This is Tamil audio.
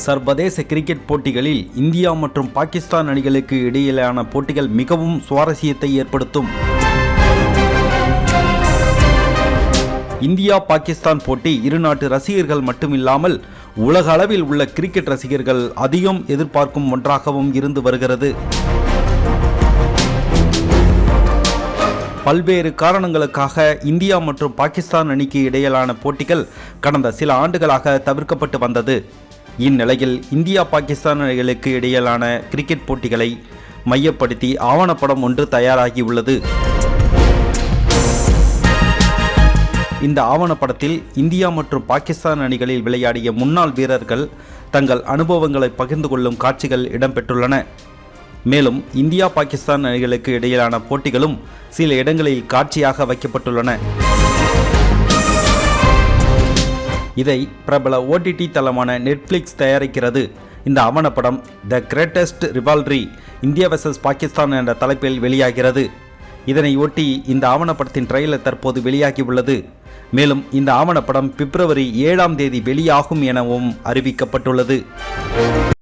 சர்வதேச கிரிக்கெட் போட்டிகளில் இந்தியா மற்றும் பாகிஸ்தான் அணிகளுக்கு இடையிலான போட்டிகள் மிகவும் சுவாரஸ்யத்தை ஏற்படுத்தும். இந்தியா பாகிஸ்தான் போட்டி இரு நாட்டு ரசிகர்கள் மட்டுமில்லாமல் உலக அளவில் உள்ள கிரிக்கெட் ரசிகர்கள் அதிகம் எதிர்பார்க்கும் ஒன்றாகவும் இருந்து வருகிறது. பல்வேறு காரணங்களுக்காக இந்தியா மற்றும் பாகிஸ்தான் அணிக்கு இடையிலான போட்டிகள் கடந்த சில ஆண்டுகளாக தவிர்க்கப்பட்டு வந்தது. இந்நிலையில் இந்தியா பாகிஸ்தான் அணிகளுக்கு இடையிலான கிரிக்கெட் போட்டிகளை மையப்படுத்தி ஆவணப்படம் ஒன்று தயாராகியுள்ளது. இந்த ஆவணப்படத்தில் இந்தியா மற்றும் பாகிஸ்தான் அணிகளில் விளையாடிய முன்னாள் வீரர்கள் தங்கள் அனுபவங்களை பகிர்ந்து கொள்ளும் காட்சிகள் இடம்பெற்றுள்ளன. மேலும் இந்தியா பாகிஸ்தான் அணிகளுக்கு இடையிலான போட்டிகளும் சில இடங்களில் காட்சியாக வைக்கப்பட்டுள்ளன. இதை பிரபல OTT தளமான நெட்ஃப்ளிக்ஸ் தயாரிக்கிறது. இந்த ஆவணப்படம் the greatest rivalry India versus Pakistan என்ற தலைப்பில் வெளியாகிறது. இதனை ஒட்டி இந்த ஆவணப்படத்தின் ட்ரெய்லர் தற்போது வெளியாகியுள்ளது. மேலும் இந்த ஆவணப்படம் பிப்ரவரி 7ஆம் தேதி வெளியாகும் எனவும் அறிவிக்கப்பட்டுள்ளது.